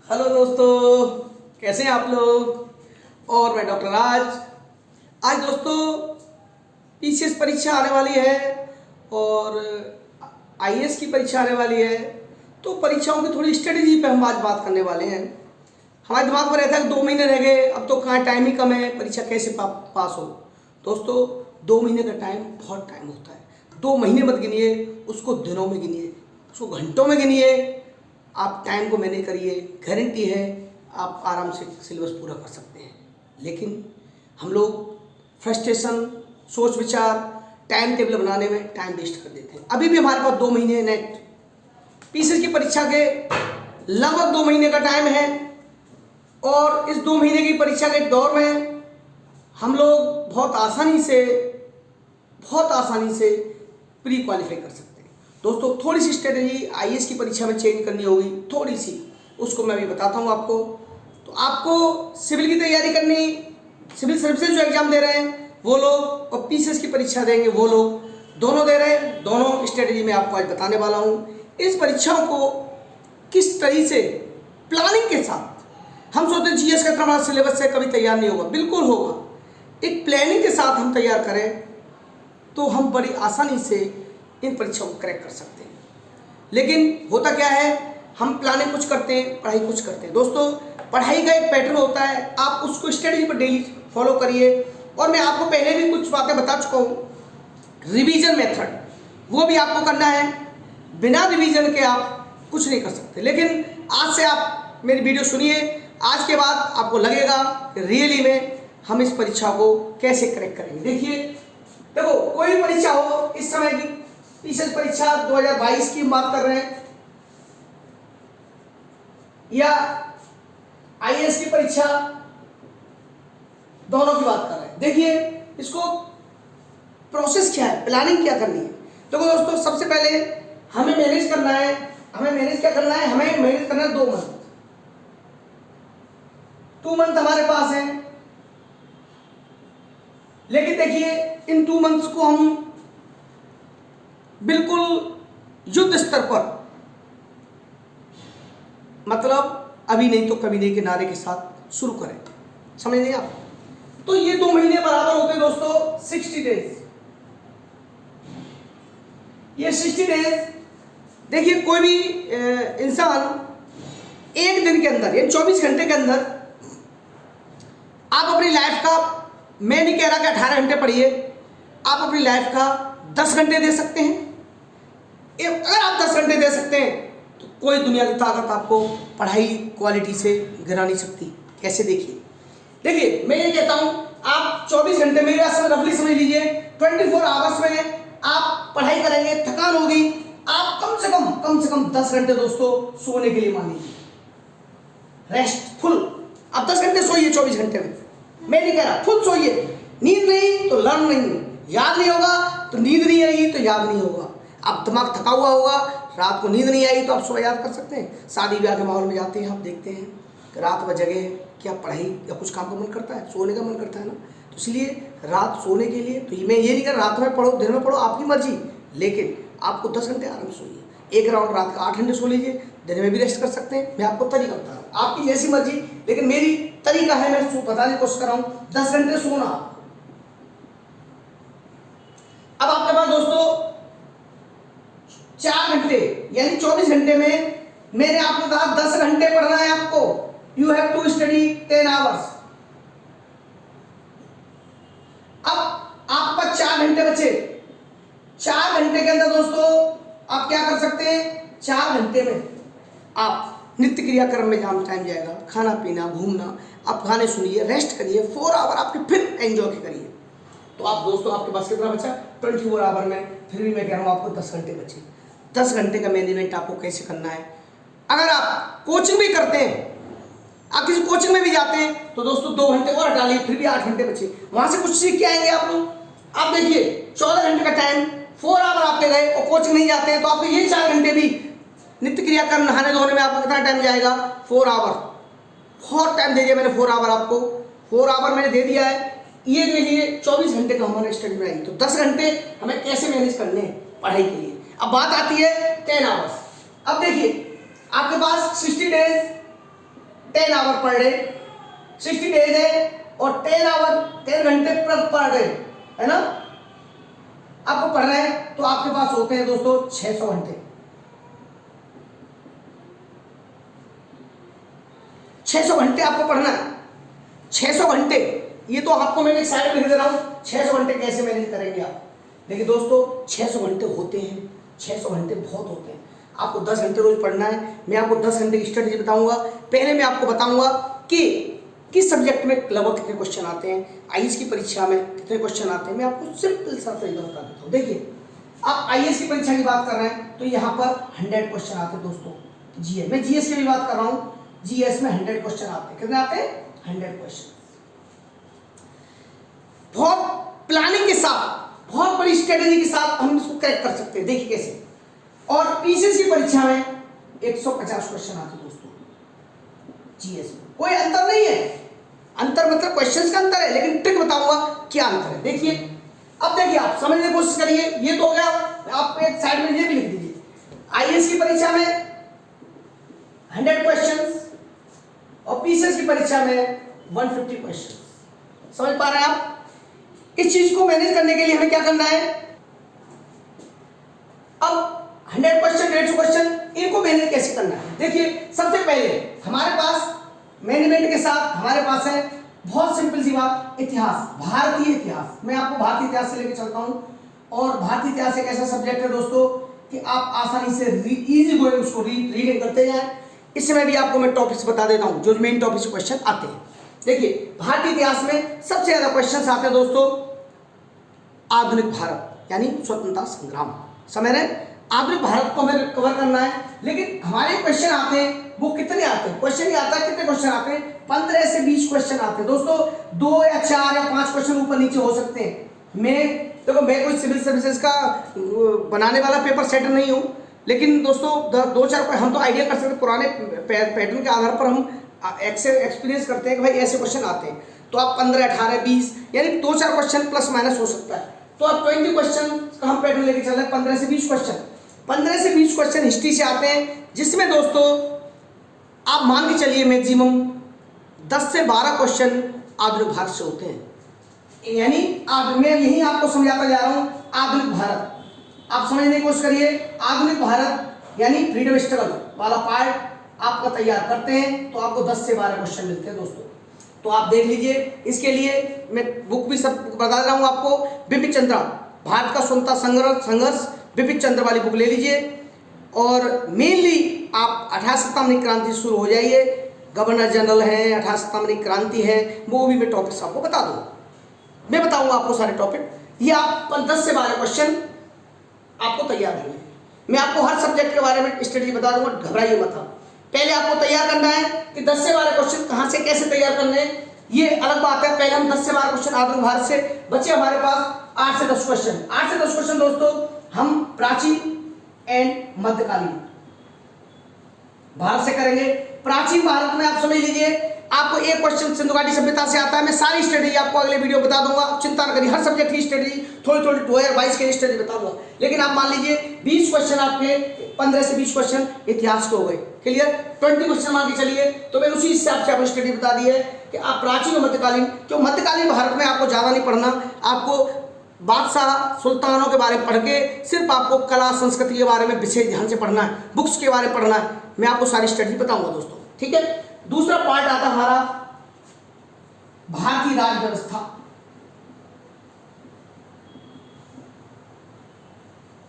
Hello दोस्तों, कैसे हैं आप लोग। और मैं डॉक्टर राज। आज दोस्तों पीसीएस परीक्षा आने वाली है और आईएएस की परीक्षा आने वाली है, तो परीक्षाओं की थोड़ी स्ट्रेटेजी पे हम आज बात करने वाले हैं। हमारे दिमाग में रहता है कि 2 महीने रह गए, अब तो कहाँ टाइम ही कम है, परीक्षा कैसे पास हो। दोस्तों 2 महीने का टाइम बहुत टाइम होता है। 2 महीने मत गिनिए, उसको दिनों में गिनिए, उसको घंटों में गिनिए। आप टाइम को मैनेज करिए, गारंटी है आप आराम से सिलेबस पूरा कर सकते हैं। लेकिन हम लोग फ्रस्ट्रेशन, सोच विचार, टाइम टेबल बनाने में टाइम वेस्ट कर देते हैं। अभी भी हमारे पास 2 महीने नेट पीसीएस की परीक्षा के लगभग 2 महीने का टाइम है और इस 2 महीने की परीक्षा के दौर में हम लोग बहुत आसानी से प्री क्वालिफाई कर सकते हैं। दोस्तों थोड़ी सी स्ट्रेटेजी आईएएस की परीक्षा में चेंज करनी होगी, थोड़ी सी, उसको मैं अभी बताता हूँ आपको। तो आपको सिविल की तैयारी करनी, सिविल सर्विसेज जो एग्जाम दे रहे हैं वो लोग और पीसीएस की परीक्षा देंगे वो लोग, दोनों दे रहे हैं। दोनों स्ट्रेटेजी मैं आपको आज बताने वाला हूँ। इस परीक्षाओं को किस तरीके से प्लानिंग के साथ, हम सोचते हैं जीएस का हमारा सिलेबस से कभी तैयार नहीं होगा, बिल्कुल होगा। एक प्लानिंग के साथ हम तैयार करें तो हम बड़ी आसानी से इन परीक्षाओं को क्रैक कर सकते हैं। लेकिन होता क्या है, हम प्लानिंग कुछ करते हैं, पढ़ाई कुछ करते हैं। दोस्तों पढ़ाई का एक पैटर्न होता है, आप उसको स्ट्रेटजी पर डेली फॉलो करिए। और मैं आपको पहले भी कुछ बातें बता चुका हूँ। रिवीजन मेथड वो भी आपको करना है, बिना रिवीजन के आप कुछ नहीं कर सकते। लेकिन आज से आप मेरी वीडियो सुनिए, आज के बाद आपको लगेगा कि रियली में हम इस परीक्षा को कैसे क्रैक करेंगे। देखो कोई भी परीक्षा हो, इस समय की पीसीएस परीक्षा 2022 की बात कर रहे हैं या आईएएस की परीक्षा, दोनों की बात कर रहे हैं। देखिए इसको प्रोसेस क्या है, प्लानिंग क्या करनी है। देखो दोस्तों सबसे पहले हमें मैनेज करना है। हमें मैनेज करना है 2 मंथ। 2 मंथ हमारे पास है। लेकिन देखिए इन 2 मंथ्स को हम बिल्कुल युद्ध स्तर पर, मतलब अभी नहीं तो कभी नहीं के नारे के साथ शुरू करें। समझ नहीं आप। तो ये 2 महीने बराबर होते हैं दोस्तों 60 डेज। ये 60 डेज, देखिए कोई भी इंसान एक दिन के अंदर यानी 24 घंटे के अंदर आप अपनी लाइफ का, मैं नहीं कह रहा कि 18 घंटे पढ़िए, आप अपनी लाइफ का 10 घंटे दे सकते हैं। अगर आप 10 घंटे दे सकते हैं तो कोई दुनिया की ताकत आपको पढ़ाई क्वालिटी से गिरा नहीं सकती। कैसे देखिए मैं ये कहता हूं, आप 24 घंटे, मेरी बात से रफली समझ लीजिए, 24 आवर्स में आप पढ़ाई करेंगे, थकान होगी, आप कम से कम 10 घंटे दोस्तों सोने के लिए मान लीजिए, रेस्ट फुल। आप 10 घंटे सोइए 24 घंटे में, मैं नहीं कह रहा, फुल सोइए। नींद नहीं तो लर्न नहीं, याद नहीं होगा तो नींद नहीं आएगी तो याद नहीं होगा। आप दिमाग थका हुआ होगा, रात को नींद नहीं आई तो आप सुबह याद कर सकते हैं। शादी ब्याह के माहौल में जाते हैं, आप देखते हैं कि रात भर जगह क्या पढ़ाई या कुछ काम का मन करता है, सोने का मन करता है ना। तो इसलिए रात सोने के लिए, तो मैं ये नहीं कर रात में पढ़ो दिन में पढ़ो, आपकी मर्जी, लेकिन आपको 10 घंटे आराम से सोइए। एक राउंड रात का 8 घंटे सो लीजिए, दिन में भी रेस्ट कर सकते हैं। मैं आपको तरीका बता रहा हूँ, आपकी जैसी मर्जी, लेकिन मेरी तरीका है, मैं बताने की कोशिश कर रहा हूँ 10 घंटे सोना। अब आपके पास दोस्तों 4 घंटे यानी 24 घंटे में मैंने आपको कहा 10 घंटे पढ़ना है आपको। You have to study 10 hours. अब आपके पास 4 घंटे बचे। 4 घंटे के अंदर दोस्तों आप क्या कर सकते हैं, 4 घंटे में आप नित्य क्रियाक्रम में जहां टाइम जाएगा, खाना पीना, घूमना, आप गाने सुनिए, रेस्ट करिए, 4 आवर आपके फिर एंजॉय करिए। तो आप दोस्तों आपके पास कितना बचा 24 आवर में। फिर भी मैं कह रहा हूं आपको 10 घंटे बचे। 10 घंटे का मैनेजमेंट आपको कैसे करना है। अगर आप कोचिंग भी करते हैं, आप किसी कोचिंग में भी जाते हैं तो दोस्तों 2 घंटे और हटा लिए, फिर भी 8 घंटे बचे। वहां से कुछ सीख के आएंगे आप लोग। आप देखिए 14 घंटे का टाइम, 4 आवर आपके गए और कोचिंग नहीं जाते हैं तो आपको ये 4 घंटे भी नित्य क्रिया कर, नहाने धोने में आपका कितना टाइम जाएगा, 4 आवर। बहुत टाइम दे दिया मैंने, 4 आवर आपको, 4 आवर मैंने दे दिया है। ये देखिए 24 घंटे का हमारा स्टडी में आएगी। तो 10 घंटे हमें कैसे मैनेज करने हैं पढ़ाई के लिए। अब बात आती है 10 आवर्स। अब देखिए आपके पास 60 days 10 hour per day, 60 days है और 10 घंटे पर डे, है ना। आपको पढ़ना है तो आपके पास होते हैं दोस्तों 600 घंटे। 600 घंटे आपको पढ़ना है, 600 घंटे। ये तो आपको मैंने एक साइड में लिख दे रहा हूं, 600 घंटे कैसे मैनेज करेंगे आप। लेकिन दोस्तों 600 घंटे होते हैं, 600 घंटे बहुत होते हैं। आपको 10 घंटे रोज पढ़ना है। मैं आपको 10 घंटे की स्ट्रेटेजी बताऊंगा। पहले मैं आपको बताऊंगा कि किस सब्जेक्ट में लगभग कितने क्वेश्चन आते हैं, आईएएस की परीक्षा में कितने क्वेश्चन आते हैं। मैं आपको सिंपल सा तरीका बता देता हूँ। देखिए, आप आईएएस की परीक्षा की बात कर रहे हैं तो यहाँ पर 100 क्वेश्चन आते हैं दोस्तों। जीएस, मैं जीएस की भी बात कर रहा हूँ, जीएस में 100 क्वेश्चन आते हैं। कितने आते हैं? 100 क्वेश्चन। बहुत प्लानिंग के साथ, बहुत बड़ी स्ट्रेटेजी के साथ हम इसको क्रैक कर सकते हैं। देखिए कैसे। और पीसीएस की परीक्षा में 150 क्वेश्चन आते हैं दोस्तों जीएस में। कोई अंतर नहीं है, अंतर मतलब क्वेश्चंस का अंतर है, लेकिन ट्रिक बताऊंगा क्या अंतर है। देखिए, अब देखिए, आप समझने की कोशिश करिए। ये तो हो गया, आप एक साइड में ये भी लिख दीजिए, आईएएस की परीक्षा में 100 क्वेश्चंस और पीसीएस की परीक्षा में 150 क्वेश्चन। समझ पा रहे हैं आप? इस चीज को मैनेज करने के लिए हमें क्या करना है, अब 100 क्वेश्चन, 150 क्वेश्चन, इनको मैनेज कैसे करना है। देखिए, सबसे पहले हमारे पास मैनेजमेंट के साथ हमारे पास है बहुत सिंपल सी बात, इतिहास, भारतीय इतिहास। मैं आपको भारतीय इतिहास से लेकर चलता हूं। और भारतीय इतिहास एक ऐसा सब्जेक्ट है दोस्तों कि आप आसानी से इजी गोइंग उसको रीडिंग करते जाएं। इसमें भी आपको मैं टॉपिक्स बता देता हूं जो मेन टॉपिक से क्वेश्चन आते हैं। देखिए, भारतीय इतिहास में सबसे ज्यादा क्वेश्चन आते हैं दोस्तों आधुनिक भारत, यानी स्वतंत्रता संग्राम। समझ रहे हैं? आधुनिक भारत को हमें कवर करना है। लेकिन हमारे क्वेश्चन आते हैं, वो कितने आते हैं? क्वेश्चन ही आता है, कितने क्वेश्चन आते हैं? 15 से 20 क्वेश्चन आते हैं दोस्तों। 2 या 4 या 5 क्वेश्चन ऊपर नीचे हो सकते हैं। मैं कोई सिविल सर्विसेज का बनाने वाला पेपर सेटर नहीं हूं, लेकिन दोस्तों 2-4 हम तो आइडिया कर सकते हैं। पुराने पैटर्न के आधार पर हम एक्सपीरियंस करते हैं कि भाई ऐसे क्वेश्चन आते हैं। तो आप 15, 18, 20 यानी 2-4 क्वेश्चन प्लस माइनस हो सकता है। तो आप 20 क्वेश्चन का हम पैटर्न लेके चल रहे हैं। 15 से 20 क्वेश्चन, 15 से 20 क्वेश्चन हिस्ट्री से आते हैं, जिसमें दोस्तों आप मान के चलिए मैक्सिमम 10 से 12 क्वेश्चन आधुनिक भारत से होते हैं। यानी मैं यही आपको समझाता जा रहा हूं, आधुनिक भारत आप समझने की कोशिश करिए। आधुनिक भारत यानी फ्रीडम स्ट्रगल वाला पार्ट आपका तैयार करते हैं तो आपको 10 से 12 क्वेश्चन मिलते हैं दोस्तों। तो आप देख लीजिए। इसके लिए मैं बुक भी सब बता रहा हूँ आपको। बिपिन चंद्र, भारत का स्वतंत्रता संघर्ष, बिपिन चंद्र वाली बुक ले लीजिए। और मेनली आप 18 सितंबर क्रांति शुरू हो जाइए। गवर्नर जनरल है, 18 सितंबर क्रांति है, वो भी मैं टॉपिक्स आपको बता दूंगा। मैं बताऊंगा आपको सारे टॉपिक। ये आप 10 से 12 क्वेश्चन आपको तैयार होंगे। मैं आपको हर सब्जेक्ट के बारे में स्टडी बता दूंगा, घबराइए मत आप। पहले आपको तैयार करना है कि 10 से 12 क्वेश्चन कहां से कैसे तैयार करने हैं, ये अलग बात है। पहले हम 10 से 12 क्वेश्चन आधुनिक भारत से, बचे हमारे पास 8 से 10 क्वेश्चन। 8 से 10 क्वेश्चन दोस्तों हम प्राचीन एंड मध्यकालीन भारत से करेंगे। प्राचीन भारत में आप समझ लीजिए, आपको एक क्वेश्चन सिंधु घाटी सभ्यता से आता है। मैं सारी स्ट्रेटेजी आपको अगले वीडियो बता दूंगा, आप चिंता न करिए। हर सब्जेक्ट की स्ट्रेटेजी थोड़ी 2022 की स्ट्रेटेजी बताऊंगा। लेकिन आप मान लीजिए 20 क्वेश्चन आपके, 15 से 20 क्वेश्चन इतिहास के हो गए। क्लियर? 20 क्वेश्चन मान के चलिए। तो मैं उसी हिसाब से आपको स्ट्रेटेजी बता दी है कि आप प्राचीन और मध्यकालीन, क्यों मध्यकालीन भारत में आपको ज्यादा नहीं पढ़ना। आपको बादशाह सुल्तानों के बारे में पढ़ के सिर्फ आपको कला संस्कृति के बारे में विशेष ध्यान से पढ़ना है, बुक्स के बारे में पढ़ना है। मैं आपको सारी स्ट्रेटेजी बताऊंगा दोस्तों। ठीक है? दूसरा पार्ट आता है हमारा भारतीय राज व्यवस्था।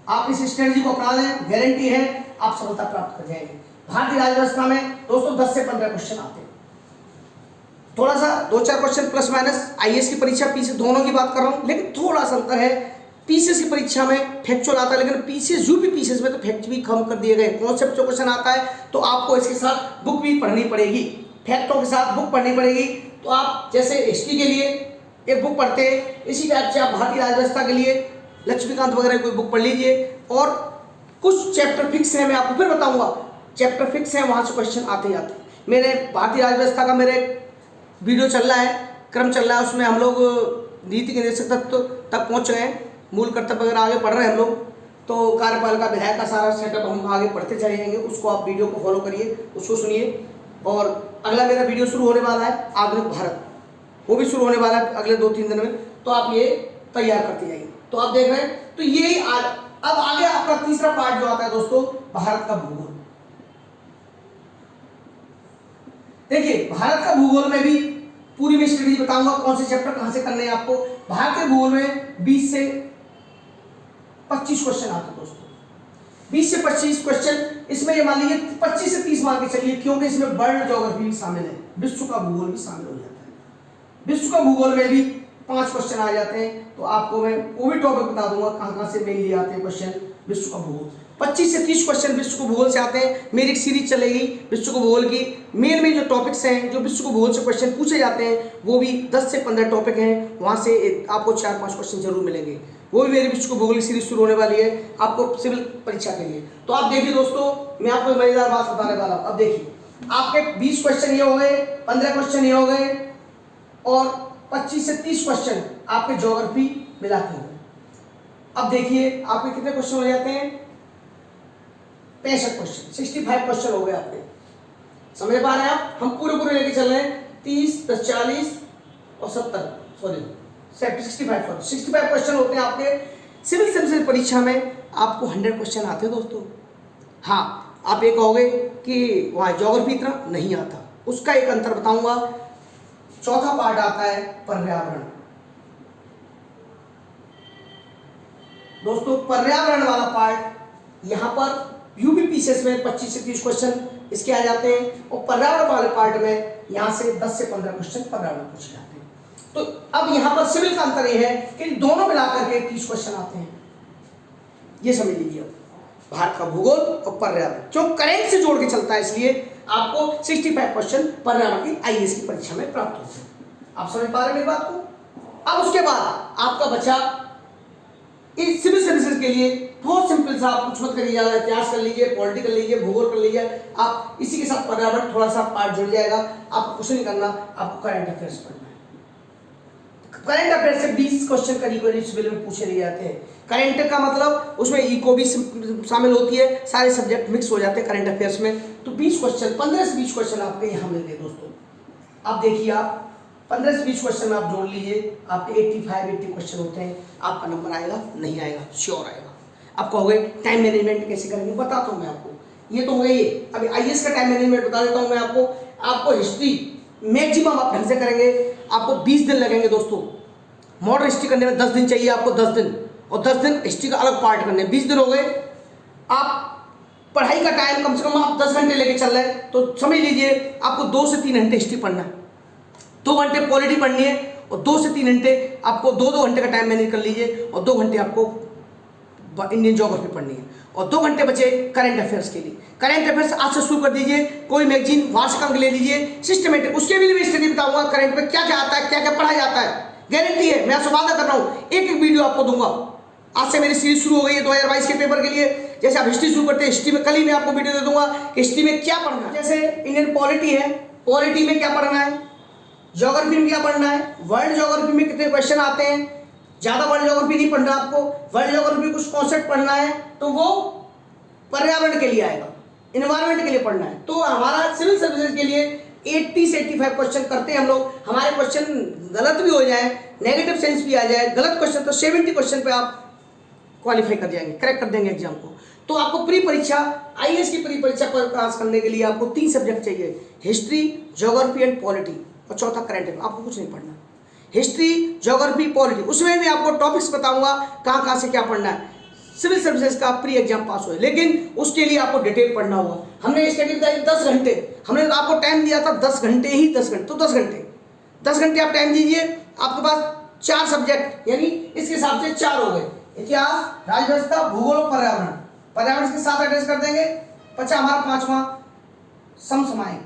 आप इस स्ट्रेटेजी को अपना लें, गारंटी है आप सफलता प्राप्त कर जाएंगे। भारतीय राज व्यवस्था में दोस्तों 10 से 15 क्वेश्चन आते हैं। थोड़ा सा 2-4 क्वेश्चन प्लस माइनस। आईएएस की परीक्षा पीसीएस दोनों की बात कर रहा हूं, लेकिन थोड़ा सा अंतर है। पीसीएस की परीक्षा में फैक्चुअल आता है, लेकिन पीसीएस यूपी पीसीएस में तो फैक्ट भी कम कर दिए गए। कॉन्सेप्ट जो क्वेश्चन आता है तो आपको इसके साथ बुक भी पढ़नी पड़ेगी, फैक्टों के साथ बुक पढ़नी पड़ेगी। तो आप जैसे हिस्ट्री के लिए एक बुक पढ़ते हैं, इसी टाइप से आप भारतीय राज व्यवस्था के लिए लक्ष्मीकांत वगैरह कोई बुक पढ़ लीजिए। और कुछ चैप्टर फिक्स है, मैं आपको फिर बताऊंगा, चैप्टर फिक्स है, वहां से क्वेश्चन आते ही आते हैं। मेरे भारतीय राज व्यवस्था का मेरे वीडियो चल रहा है, क्रम चल रहा है, उसमें हम लोग नीति के निदेशक तत्व तक पहुंच गए हैं। मूल कर्तव्य वगैरह आगे पढ़ रहे हैं हम लोग। तो कार्यपालिका विधायक का सारा सेटअप हम आगे पढ़ते चले जाएंगे। उसको आप वीडियो को फॉलो करिए, उसको सुनिए। और अगला मेरा वीडियो शुरू होने वाला है आधुनिक भारत, वो भी शुरू होने वाला है अगले 2-3 दिन में, तो आप ये तैयार करते जाइए। तो आप देख रहे हैं, तो ये अब आगे आपका तीसरा पार्ट जो आता है दोस्तों, भारत का भूगोल। देखिए भारत का भूगोल में भी पूरी मैं स्टडी बताऊंगा, कौन से चैप्टर कहां से करने हैं आपको। भारत के भूगोल में 20 से 25 क्वेश्चन आते हैं दोस्तों, 20 से 25 क्वेश्चन। इसमें ये मान लीजिए 25 से 30 मार्क के चलिए, क्योंकि इसमें वर्ल्ड ज्योग्राफी भी शामिल है, विश्व का भूगोल भी शामिल हो जाता है। विश्व का भूगोल में भी 5 क्वेश्चन आ जाते हैं, तो आपको मैं वो भी टॉपिक बता दूंगा कहां से मेनली आते हैं क्वेश्चन विश्व का भूगोल। 25 से 30 क्वेश्चन विश्व को भूगोल से आते हैं। मेरी एक सीरीज चलेगी विश्व को भूगोल की, मेन जो टॉपिक्स हैं जो विश्व को भूगोल से क्वेश्चन पूछे जाते हैं, वो भी 10 से 15 टॉपिक हैं, वहां से आपको 4-5 क्वेश्चन जरूर मिलेंगे। वो भी मेरी विश्व को भूगोल की सीरीज शुरू होने वाली है आपको सिविल परीक्षा के लिए। तो आप देखिए दोस्तों, मैं आपको मजेदार बात बताने वाला हूं। अब देखिए आपके 20 क्वेश्चन ये हो गए, 15 क्वेश्चन ये हो गए, और 25 से 30 क्वेश्चन आपके ज्योग्राफी मिला के हो गए। अब देखिए आपके कितने क्वेश्चन हो जाते हैं, 65 क्वेश्चन, 65 क्वेश्चन हो गए आपके। समझ पा रहे हैं आप? हम पूरे लेके चल रहे हैं, 30 + 40 और 70, सॉरी 65 क्वेश्चन होते हैं आपके सिविल सर्विसेज परीक्षा में। आपको 100 क्वेश्चन आते हैं दोस्तों। हाँ, आप ये कहोगे कि वहाँ ज्योग्राफी इतना नहीं आता, उसका एक अंतर बताऊंगा। चौथा पार्ट आता है पर्यावरण। दोस्तों पर्यावरण वाला पार्ट यहाँ पर यूपीपीसीएस में 25 से 30 क्वेश्चन इसके आ जाते हैं, और पर्यावरण वाले पार्ट में यहाँ से 10 से 15 क्वेश्चन पर्यावरण पूछे जाते हैं। तो अब यहाँ पर सिविल का अंतर यह है कि दोनों मिलाकर के 30 क्वेश्चन आते हैं, ये समझ लीजिए। भारत का भूगोल और पर्यावरण जो करेंट से जोड़ के चलता है, इसलिए आपको 65 क्वेश्चन पर्यावरण की आईएएस की परीक्षा में प्राप्त होते हैं। आप समझ पा रहे हैं मेरी बात को? अब उसके बाद आपका बचा इस सिविल सर्विसेज के लिए बहुत सिंपल सा, आप कुछ मत करिए, ज्यादा इतिहास कर लीजिए, पॉलिटी कर लीजिए, भूगोल कर लीजिए, आप इसी के साथ पर्यावरण थोड़ा सा पार्ट जुड़ जाएगा। आपको कुछ नहीं करना, आपको करंट अफेयर्स पढ़ना है। करंट अफेयर्स से 20 क्वेश्चन करीब सिविल में पूछे नहीं जाते हैं। करंट का मतलब उसमें इको भी शामिल होती है, सारे सब्जेक्ट मिक्स हो जाते हैं करंट अफेयर्स में। तो 20 क्वेश्चन, 15 से 20 क्वेश्चन आपके यहाँ मिल गए दोस्तों। आप देखिए, आप 15 से 20 क्वेश्चन में आप जोड़ लीजिए, आपके 85-80 क्वेश्चन होते हैं। आपका नंबर आएगा नहीं आएगा, श्योर आएगा। आप कहोगे टाइम मैनेजमेंट कैसे करेंगे, बताता हूँ मैं आपको। ये तो हो गई है, अभी आईएएस का टाइम मैनेजमेंट बता देता हूँ मैं आपको। आपको हिस्ट्री मैक्सिमम आप ढंग से करेंगे, आपको 20 दिन लगेंगे दोस्तों। मॉडर्न हिस्ट्री करने में 10 दिन चाहिए आपको, 10 दिन, और 10 दिन हिस्ट्री का अलग पार्ट करने, 20 दिन हो गए। आप पढ़ाई का टाइम कम से कम आप 10 घंटे लेके चल रहे हैं, तो समझ लीजिए आपको 2 से 3 घंटे हिस्ट्री पढ़ना है, 2 घंटे पॉलिटी पढ़नी है, और 2 से 3 घंटे आपको 2-2 घंटे का टाइम मैनेज कर लीजिए, और 2 घंटे आपको इंडियन ज्योग्राफी पढ़नी है, और 2 घंटे बचे करंट अफेयर्स के लिए। करंट अफेयर्स आज से शुरू कर दीजिए, कोई मैगजीन वार्षिक अंक ले लीजिए, सिस्टमेटिक, उसके भी मैं स्टडी बताऊंगा करंट में क्या क्या आता है, क्या क्या पढ़ा जाता है, गारंटी है, मैं आपसे वादा कर रहा हूँ। एक वीडियो आपको दूंगा। आज से मेरी सीरीज शुरू हो गई है 2022 के पेपर के लिए। जैसे आप हिस्ट्री शुरू करते हैं, हिस्ट्री में कल ही मैं आपको वीडियो दे दूंगा कि हिस्ट्री में क्या पढ़ना है। जैसे इंडियन पॉलिटी है, पॉलिटी में क्या पढ़ना है, ज्योग्राफी में क्या पढ़ना है, वर्ल्ड ज्योग्राफी में कितने क्वेश्चन आते हैं। ज्यादा वर्ल्ड ज्योग्राफी नहीं पढ़ना आपको, वर्ल्ड ज्योग्राफी कुछ कॉन्सेप्ट पढ़ना है, तो वो पर्यावरण के लिए आएगा, इन्वायरमेंट के लिए पढ़ना है। तो हमारा सिविल सर्विसेज के लिए 80 से 85 क्वेश्चन करते हैं हम लोग। हमारे क्वेश्चन गलत भी हो जाए, नेगेटिव सेंस भी आ जाए, गलत क्वेश्चन तो 70 क्वेश्चन पे आप क्वालिफाई कर जाएंगे, क्रैक कर देंगे एग्जाम को। तो आपको प्री परीक्षा, आईएएस की प्री परीक्षा पर पास करने के लिए आपको 3 सब्जेक्ट चाहिए, हिस्ट्री, ज्योग्राफी एंड पॉलिटी, और चौथा करंट अफेयर। आपको कुछ नहीं पढ़ना, हिस्ट्री, ज्योग्राफी, पॉलिटी, उसमें भी आपको टॉपिक्स बताऊंगा कहाँ कहाँ से क्या पढ़ना है। सिविल सर्विसेज का प्री एग्जाम पास हुए, लेकिन उसके लिए आपको डिटेल पढ़ना होगा। हमने स्टडी बताई 10 घंटे, हमने आपको टाइम दिया था 10 घंटे ही, 10 घंटे, तो 10 घंटे आप टाइम दीजिए। आपके पास 4 सब्जेक्ट, यानी इसके हिसाब से 4 हो गए, इतिहास, राजव्यवस्था, भूगोल और पर्यावरण। पर्यावरण के साथ एड्रेस कर देंगे। बचा हमारा 5वां समसामयिक,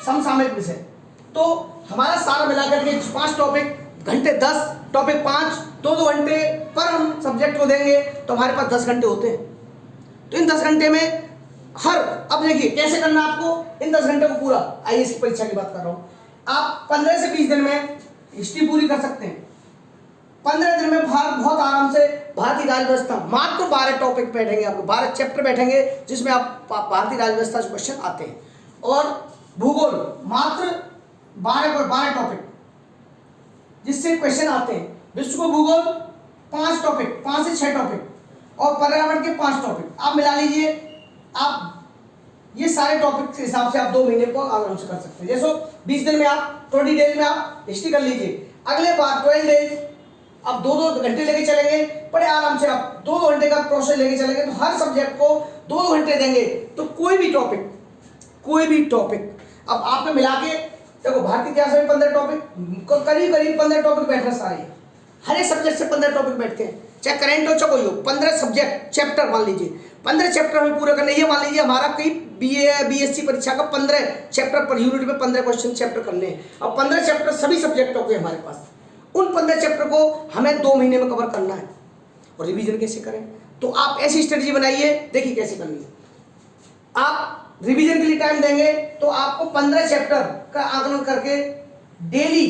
समसामयिक विषय। तो हमारा सारा मिलाकर के 5 टॉपिक, घंटे 10, टॉपिक 5, 2-2 घंटे पर हम सब्जेक्ट को देंगे, तो हमारे पास 10 घंटे होते हैं। तो इन 10 घंटे में अब देखिए कैसे करना आपको इन 10 घंटे को पूरा। आईएएस की परीक्षा की बात कर रहा हूं। आप 15 से 20 दिन में हिस्ट्री पूरी कर सकते हैं, 15 दिन में बहुत आराम से भारतीय राज्य व्यवस्था, मात्र 12 टॉपिक बैठेंगे, आपको 12 चैप्टर बैठेंगे जिसमें आप भारतीय राज्य व्यवस्था से क्वेश्चन आते हैं। और भूगोल मात्र 12 टॉपिक जिससे क्वेश्चन आते हैं। विश्व को भूगोल 5 टॉपिक, 5 से 6 टॉपिक, और पर्यावरण के 5 टॉपिक। आप मिला लीजिए, आप ये सारे टॉपिक के हिसाब से आप 2 महीने को आराम से कर सकते हैं। जैसे 20 दिन में आप 20 डेज में आप हिस्ट्री कर लीजिए, अगले बार 12 डेज आप 2-2 घंटे लेके चलेंगे, बड़े आराम से आप 2-2 घंटे का प्रोसेस लेके चलेंगे, तो हर सब्जेक्ट को 2-2 घंटे देंगे तो कोई भी टॉपिक अब आपने मिला के देखो, भारतीय इतिहास में 15 टॉपिक, करीब 15 टॉपिक बैठ रहे सारे, हर एक सब्जेक्ट से 15 टॉपिक बैठते हैं, चाहे करेंट हो चाहे कोई हो। 15 सब्जेक्ट चैप्टर मान लीजिए, 15 चैप्टर हमें पूरा करने, ये मान लीजिए हमारा कोई BSc परीक्षा का 15 चैप्टर पर यूनिट में 15 क्वेश्चन चैप्टर करने हैं। अब 15 चैप्टर सभी सब्जेक्टों के हमारे पास, उन 15 चैप्टर को हमें 2 महीने में कवर करना है। और रिवीजन कैसे करें, तो आप ऐसी स्ट्रेटजी बनाइए, देखिए कैसे करनी है। आप रिवीजन के लिए टाइम देंगे तो आपको 15 चैप्टर का आकलन करके डेली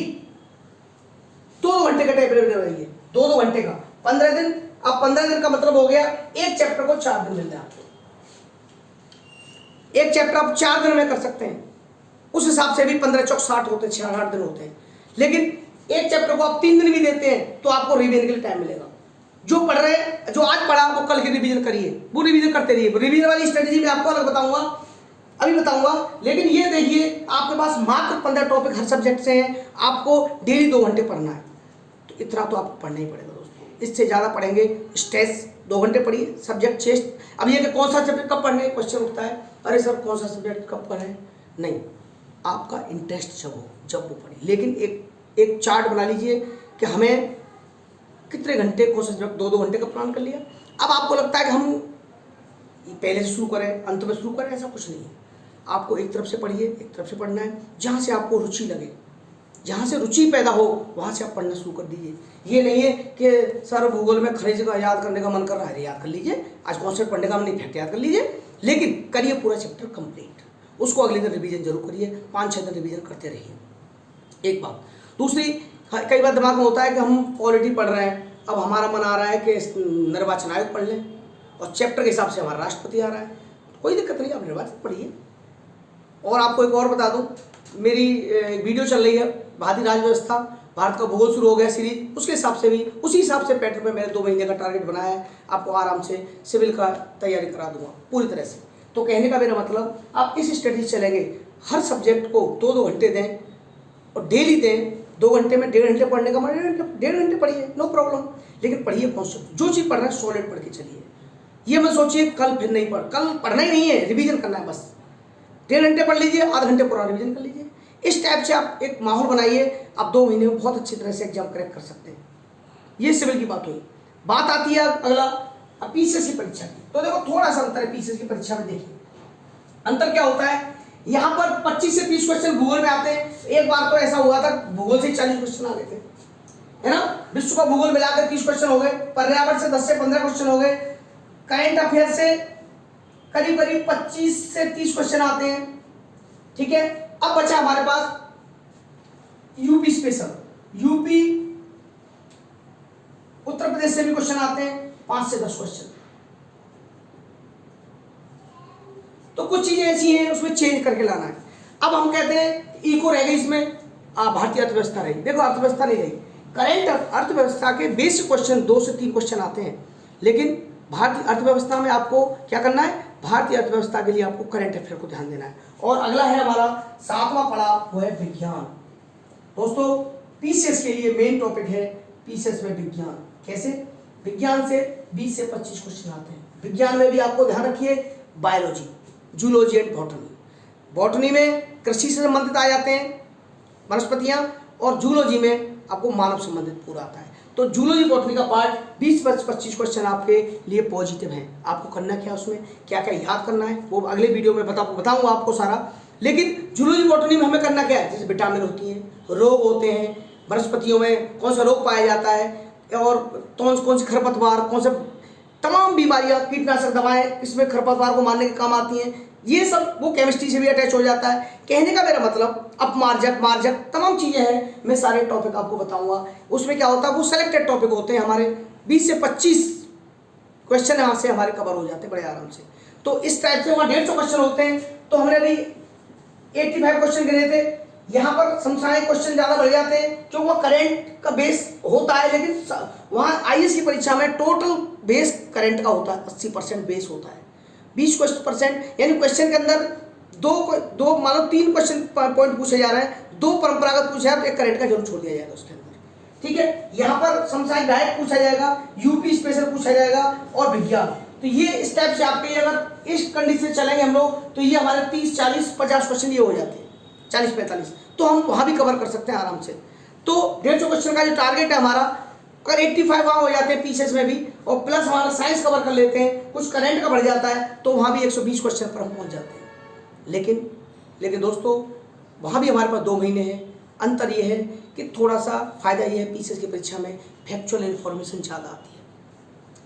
2-2 घंटे का टाइम लगाइए, 2-2 घंटे का 15 दिन। अब 15 दिन का मतलब हो गया एक चैप्टर को 4 दिन मिलते हैं आपको, एक चैप्टर आप 4 दिन में कर सकते हैं। उस हिसाब से भी 15 चौक 60 होते हैं, 6-8 दिन होते हैं। लेकिन एक चैप्टर को आप 3 दिन भी देते हैं तो आपको रिवीजन के लिए टाइम मिलेगा। जो पढ़ रहे हैं, जो आज पढ़ा वो कल की रिवीजन करिए, वो रिवीजन करते रहिए। रिवीजन वाली स्ट्रेटजी मैं आपको अलग बताऊंगा, अभी बताऊंगा। लेकिन ये देखिए, आपके पास मात्र 15 टॉपिक हर सब्जेक्ट से हैं, आपको डेली 2 घंटे पढ़ना है, तो इतना तो आपको पढ़ना ही पड़ेगा दोस्तों। इससे ज़्यादा पढ़ेंगे स्ट्रेस, 2 घंटे पढ़िए सब्जेक्ट चेस्ट। अब ये कि कौन सा सब्जेक्ट कब पढ़ने, क्वेश्चन उठता है, अरे सर कौन सा सब्जेक्ट कब पढ़ें, नहीं, आपका इंटरेस्ट जब वो पढ़े। लेकिन एक चार्ट बना लीजिए कि हमें कितने घंटे कौन सा सब्जेक्ट, 2-2 घंटे का प्लान कर लिया। अब आपको लगता है कि हम पहले से शुरू करें अंत में शुरू करें, ऐसा कुछ नहीं है। आपको एक तरफ से पढ़िए, एक तरफ से पढ़ना है, जहाँ से आपको रुचि लगे, जहाँ से रुचि पैदा हो वहाँ से आप पढ़ना शुरू कर दीजिए। ये नहीं है कि सर भूगोल में खनिज का याद करने का मन कर रहा है, याद कर लीजिए, आज कॉन्सेप्ट पढ़ने का मन नहीं, फैक्ट याद कर लीजिए, लेकिन करिए पूरा चैप्टर कंप्लीट। उसको अगले दिन रिवीजन जरूर करिए, 5-6 दिन रिवीजन करते रहिए। एक बात। दूसरी, कई बार दिमाग में होता है कि हम पॉलिटी पढ़ रहे हैं, अब हमारा मन आ रहा है कि निर्वाचन आयोग पढ़ लें, और चैप्टर के हिसाब से हमारा राष्ट्रपति आ रहा है, कोई दिक्कत नहीं, आप निर्वाचन पढ़िए। और आपको एक और बता दूं, मेरी वीडियो चल रही है भारतीय राज्य व्यवस्था, भारत का भूगोल शुरू हो गया सीरीज, उसके हिसाब से भी उसी हिसाब से पैटर्न में मैंने 2 महीने का टारगेट बनाया है, आपको आराम से सिविल का तैयारी करा दूंगा पूरी तरह से। तो कहने का मेरा मतलब, आप इस स्ट्रेटजी चलेंगे, हर सब्जेक्ट को 2-2 घंटे दें और डेली दें। 2 घंटे में 1.5 घंटे पढ़ने का, 1.5 घंटे पढ़िए, नो प्रॉब्लम, लेकिन पढ़िए कॉन्सेप्ट, जो चीज़ पढ़ रहे हैं सॉलिड पढ़ के चलिए। ये मत सोचिए कल फिर नहीं कल पढ़ना ही नहीं है, रिवीजन करना है बस। 1.5 घंटे पढ़ लीजिए, आधा घंटे पूरा रिवीजन कर लीजिए। इस टाइप से आप एक माहौल बनाइए, आप 2 महीने में बहुत अच्छी तरह से एग्जाम क्रैक कर सकते हैं। ये सिविल की बात हुई। बात आती है अगला PCS की परीक्षा की। तो देखो थोड़ा सा अंतर है PCS की परीक्षा में। देखिए अंतर क्या होता है, यहाँ पर 25 से 30 क्वेश्चन भूगोल में आते हैं। एक बार तो ऐसा हुआ था भूगोल से 40 क्वेश्चन आ गए थे, है ना। विश्व का भूगोल मिलाकर 30 क्वेश्चन हो गए, पर्यावरण से 10 से 15 क्वेश्चन हो गए, करंट अफेयर से करीब 25 से 30 क्वेश्चन आते हैं, ठीक है। अब बचा हमारे पास UP special, UP Uttar Pradesh से भी क्वेश्चन आते हैं, 5 से 10 क्वेश्चन। तो कुछ चीजें ऐसी हैं उसमें चेंज करके लाना है। अब हम कहते हैं इको रह गई, इसमें भारतीय अर्थव्यवस्था रही। देखो अर्थव्यवस्था नहीं रही, करंट अर्थव्यवस्था के बेसिक क्वेश्चन 2 से 3 क्वेश्चन आते हैं, लेकिन भारतीय अर्थव्यवस्था में आपको क्या करना है, भारतीय अर्थव्यवस्था के लिए आपको करंट अफेयर को ध्यान देना है। और अगला है हमारा 7वां पड़ाव, वो है विज्ञान। दोस्तों PCS के लिए मेन टॉपिक है PCS में विज्ञान। कैसे, विज्ञान से 20 से 25 क्वेश्चन आते हैं। विज्ञान में भी आपको ध्यान रखिए, biology, zoology and botany. Botany में कृषि से संबंधित आ जाते हैं वनस्पतियां, और जूलॉजी में आपको मानव संबंधित पूरा आता है। तो जूलॉजी बॉटनी का पार्ट 20-25 क्वेश्चन आपके लिए पॉजिटिव हैं। आपको करना क्या, उसमें क्या क्या याद करना है वो अगले वीडियो में बताऊंगा आपको सारा। लेकिन जूलॉजी बॉटनी में हमें करना क्या है, जैसे विटामिन होती हैं, रोग होते हैं, वनस्पतियों में कौन सा रोग पाया जाता है, और कौन से खरपतवार, कौन से तमाम बीमारियां, कीटनाशक दवाएं इसमें खरपतवार को मारने के काम आती हैं, ये सब वो केमिस्ट्री से भी अटैच हो जाता है। कहने का मेरा मतलब अपमार्जक, मार्जक तमाम चीज़ें हैं, मैं सारे टॉपिक आपको बताऊंगा। उसमें क्या होता है, वो सेलेक्टेड टॉपिक होते हैं, हमारे 20 से 25 क्वेश्चन यहाँ से हमारे कवर हो जाते हैं बड़े आराम से। तो इस टाइप से वहाँ 150 क्वेश्चन होते हैं, तो हमने अभी 85 क्वेश्चन गिने थे। यहाँ पर समसामयिक क्वेश्चन ज़्यादा बढ़ जाते हैं, जो वह करंट का बेस होता है, लेकिन वहाँ आईएएस की परीक्षा में टोटल बेस करंट का होता है, 80% बेस होता है, 20% यानी क्वेश्चन के अंदर दो मान लो 3 क्वेश्चन पॉइंट पूछे जा रहे हैं, 2 परंपरागत पूछा है तो एक करंट का जरूर छोड़ दिया जाएगा उसके अंदर, ठीक है। यहाँ पर समसामयिक डायरेक्ट पूछा जाएगा, यूपी स्पेशल पूछा जाएगा और विज्ञान। तो ये इस टाइप से आपके अगर इस कंडीशन से चलेंगे हम लोग तो ये हमारे 30, 40, 50 क्वेश्चन ये हो जाते हैं, 40, 45, तो हम वहाँ भी कवर कर सकते हैं आराम से। तो 150 क्वेश्चन का जो टारगेट है हमारा, अगर 85 वहाँ हो जाते हैं पीसेस में भी, और प्लस हमारा साइंस कवर कर लेते हैं, कुछ करंट का बढ़ जाता है, तो वहाँ भी 120 क्वेश्चन पर हम पहुँच जाते हैं। लेकिन दोस्तों वहाँ भी हमारे पास 2 महीने हैं। अंतर ये है कि थोड़ा सा फ़ायदा ये है, पीसेस की परीक्षा में फैक्चुअल इन्फॉर्मेशन ज़्यादा आती है,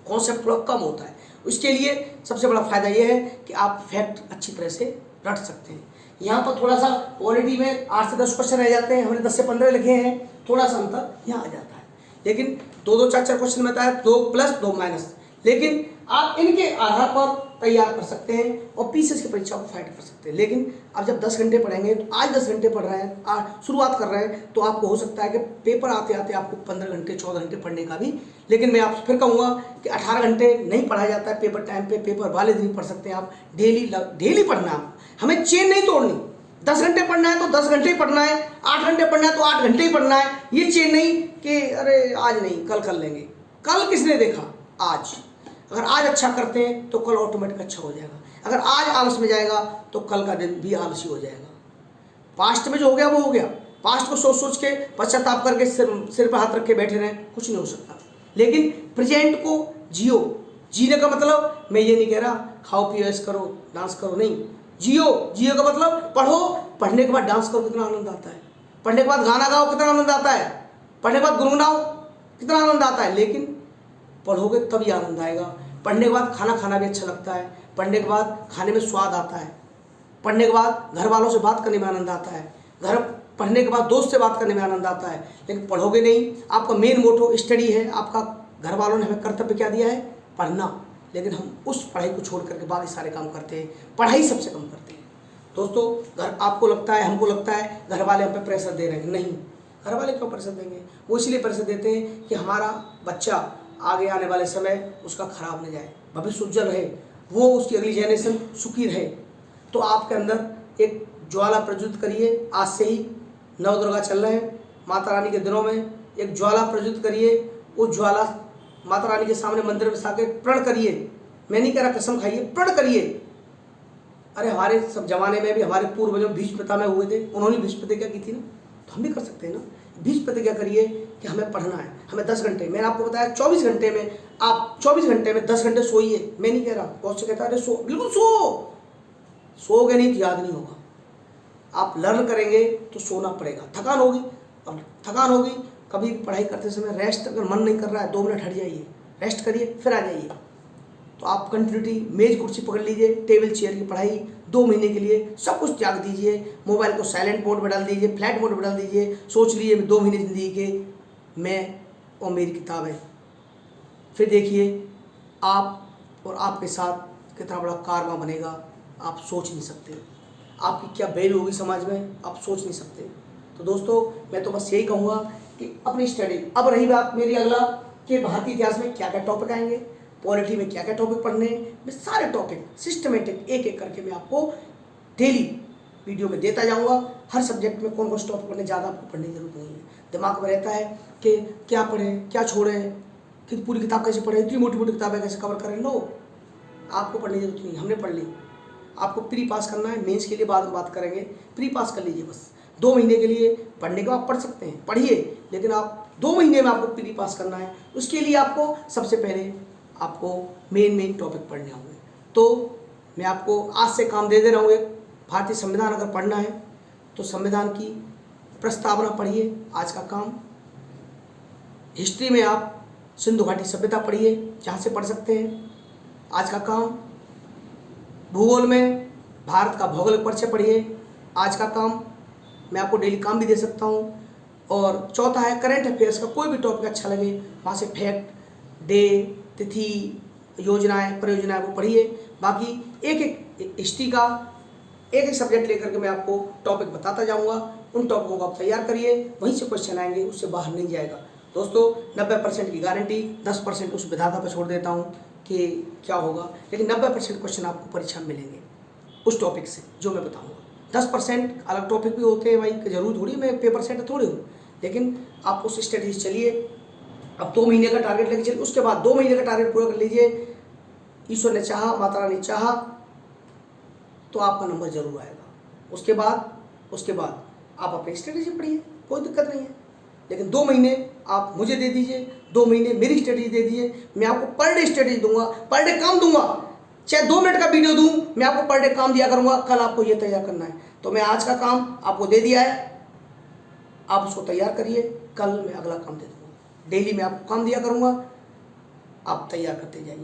कॉन्सेप्ट थोड़ा कम होता है। उसके लिए सबसे बड़ा फ़ायदा ये है कि आप फैक्ट अच्छी तरह से रट सकते हैं। यहाँ पर थोड़ा सा पॉलिटी में 8 से 10 क्वेश्चन रह जाते हैं, हमने 10 से 15 लिखे हैं, थोड़ा सा अंतर यहाँ आ जाता है। लेकिन 2-2, 4-4 क्वेश्चन में आता है, 2 प्लस 2 माइनस, लेकिन आप इनके आधार पर तैयार कर सकते हैं और पीसेस की परीक्षा को फाइट कर सकते हैं। लेकिन आप जब 10 घंटे पढ़ेंगे, तो आज 10 घंटे पढ़ रहे हैं, आज शुरुआत कर रहे हैं, तो आपको हो सकता है कि पेपर आते आते आपको 15 घंटे 14 घंटे पढ़ने का भी। लेकिन मैं आपसे फिर कहूँगा कि 18 घंटे नहीं पढ़ा जाता है पेपर टाइम पे, पेपर वाले दिन पढ़ सकते हैं आप। डेली पढ़ना, आप हमें चेन नहीं तोड़नी। 10 घंटे पढ़ना है तो 10 घंटे ही पढ़ना है, 8 घंटे पढ़ना है तो 8 घंटे ही पढ़ना है। ये चेन नहीं कि अरे आज नहीं कल कर लेंगे। कल किसने देखा? आज। अगर आज अच्छा करते हैं तो कल ऑटोमेटिक अच्छा हो जाएगा। अगर आज आलस में जाएगा तो कल का दिन भी आलसी हो जाएगा। पास्ट में जो हो गया वो हो गया। पास्ट को सोच सोच के पश्चाताप करके सिर पर हाथ रख के बैठे रहें, कुछ नहीं हो सकता। लेकिन प्रेजेंट को जियो। जीने का मतलब मैं ये नहीं कह रहा खाओ पियो ऐश करो डांस करो, नहीं। जियो का मतलब पढ़ो, पढ़ने के बाद डांस करो, कितना आनंद आता है। पढ़ने के बाद गाना गाओ, कितना आनंद आता है। पढ़ने के बाद गुनगुनाओ, कितना आनंद आता है। लेकिन पढ़ोगे तभी आनंद आएगा। पढ़ने के बाद खाना खाना भी अच्छा लगता है, पढ़ने के बाद खाने में स्वाद आता है, पढ़ने के बाद घर वालों से बात करने में आनंद आता है, पढ़ने के बाद दोस्त से बात करने में आनंद आता है। लेकिन पढ़ोगे नहीं, आपका मेन मोटो स्टडी है, आपका घर वालों ने हमें कर्तव्य क्या दिया है? पढ़ना। लेकिन हम उस पढ़ाई को छोड़ करके बाकी सारे काम करते हैं, पढ़ाई सबसे कम करते हैं। दोस्तों घर आपको लगता है, हमको लगता है घर वाले हम पे प्रेशर दे रहे हैं, नहीं। घर वाले क्यों प्रेशर देंगे? वो इसलिए प्रेशर देते हैं कि हमारा बच्चा आगे आने वाले समय उसका खराब न जाए, भविष्य उज्जवल रहे, वो उसकी अगली जनरेशन सुखी रहे। तो आपके अंदर एक ज्वाला प्रज्वलित करिए। आज से ही नवदुर्गा चल रहे हैं, माता रानी के दिनों में एक ज्वाला प्रज्वलित करिए। वो ज्वाला माता रानी के सामने मंदिर में साके प्रण करिए। मैं नहीं कह रहा कसम खाइए, प्रण करिए। अरे हमारे सब जमाने में भी हमारे पूर्वजों भीष्म पितामह हुए थे, उन्होंने भीष्म प्रतिज्ञा की थी ना, तो हम भी कर सकते हैं ना। भीष्म प्रतिज्ञा करिए कि हमें पढ़ना है, हमें 10 घंटे, मैंने आपको बताया 24 घंटे में, आप 24 घंटे में 10 घंटे सोइए। मैं नहीं कह रहा, बहुत से कहता है अरे सो, बिल्कुल सोओगे नहीं तो याद नहीं होगा। आप लर्न करेंगे तो सोना पड़ेगा, थकान होगी, और थकान होगी। कभी पढ़ाई करते समय रेस्ट अगर मन नहीं कर रहा है, 2 मिनट हट जाइए, रेस्ट करिए, फिर आ जाइए। तो आप कंटिन्यूटी मेज कुर्सी पकड़ लीजिए, टेबल चेयर की पढ़ाई 2 महीने के लिए सब कुछ त्याग दीजिए। मोबाइल को साइलेंट मोड में डाल दीजिए, फ्लाइट मोड में डाल दीजिए। सोच लीजिए 2 महीने ज़िंदगी के मैं और मेरी किताबें। फिर देखिए आप और आपके साथ कितना बड़ा कारवां बनेगा, आप सोच नहीं सकते। आपकी क्या वैल्यू होगी समाज में, आप सोच नहीं सकते। तो दोस्तों मैं तो बस यही कहूँगा कि अपनी स्टडी। अब रही बात मेरी अगला कि भारतीय इतिहास में क्या क्या टॉपिक आएंगे, पॉलिटी में क्या क्या टॉपिक पढ़ने हैं, मैं सारे टॉपिक सिस्टमेटिक एक एक करके मैं आपको डेली वीडियो में देता जाऊंगा। हर सब्जेक्ट में कौन कौन सा टॉपिक पढ़ने, ज़्यादा आपको पढ़ने की जरूरत नहीं है। दिमाग में रहता है कि क्या पढ़ें क्या छोड़ें, कि पूरी किताब कैसे पढ़ें, इतनी मोटी मोटी किताबें कैसे कवर करें। लो, आपको पढ़ने की जरूरत नहीं, हमने पढ़ ली। आपको प्री पास करना है, मेंस के लिए बाद में बात करेंगे, प्री पास कर लीजिए बस। 2 महीने के लिए पढ़ने को आप पढ़ सकते हैं, पढ़िए, लेकिन आप 2 महीने में आपको प्री पास करना है। उसके लिए आपको सबसे पहले आपको मेन टॉपिक पढ़ने होंगे। तो मैं आपको आज से काम दे रहा हूँ। एक भारतीय संविधान अगर पढ़ना है तो संविधान की प्रस्तावना पढ़िए, आज का काम। हिस्ट्री में आप सिंधु घाटी सभ्यता पढ़िए, जहाँ से पढ़ सकते हैं। आज का काम, भूगोल में भारत का भौगोलिक परिचय पढ़िए। आज का काम मैं आपको डेली काम भी दे सकता हूँ। और चौथा है करंट अफेयर्स का कोई भी टॉपिक अच्छा लगे, वहाँ से फैक्ट, डे, तिथि, योजनाएं, परियोजनाएं वो पढ़िए। बाकी एक एक हिस्ट्री का एक एक सब्जेक्ट लेकर के मैं आपको टॉपिक बताता जाऊंगा। उन टॉपिकों को आप तैयार करिए, वहीं से क्वेश्चन आएंगे, उससे बाहर नहीं जाएगा। दोस्तों 90% की गारंटी, 10% उस विधाता पर छोड़ देता हूँ कि क्या होगा, लेकिन 90% क्वेश्चन आपको परीक्षा में मिलेंगे उस टॉपिक से जो मैं बताऊँगा। 10% अलग टॉपिक भी होते हैं भाई, कि जरूर थोड़ी मैं पेपर सेट थोड़ी हूँ, लेकिन आप उस स्ट्रेटेजी चलिए। अब 2 महीने का टारगेट लेके चलिए, उसके बाद 2 महीने का टारगेट पूरा कर लीजिए। ईश्वर ने चाहा, माता रानी चाहा तो आपका नंबर जरूर आएगा। उसके बाद आप अपनी स्ट्रेटेजी पढ़िए, कोई दिक्कत नहीं है। लेकिन 2 महीने आप मुझे दे दीजिए, 2 महीने मेरी स्ट्रेटेजी दे दीजिए। मैं आपको पर डे स्ट्रेटेजी दूंगा, पर डे काम दूंगा, चाहे 2 मिनट का वीडियो दूं, मैं आपको पर डे काम दिया करूंगा। कल आपको ये तैयार करना है, तो मैं आज का काम आपको दे दिया है, आप उसको तैयार करिए। कल मैं अगला काम दे दूंगा। डेली मैं आपको काम दिया करूंगा, आप तैयार करते जाइए।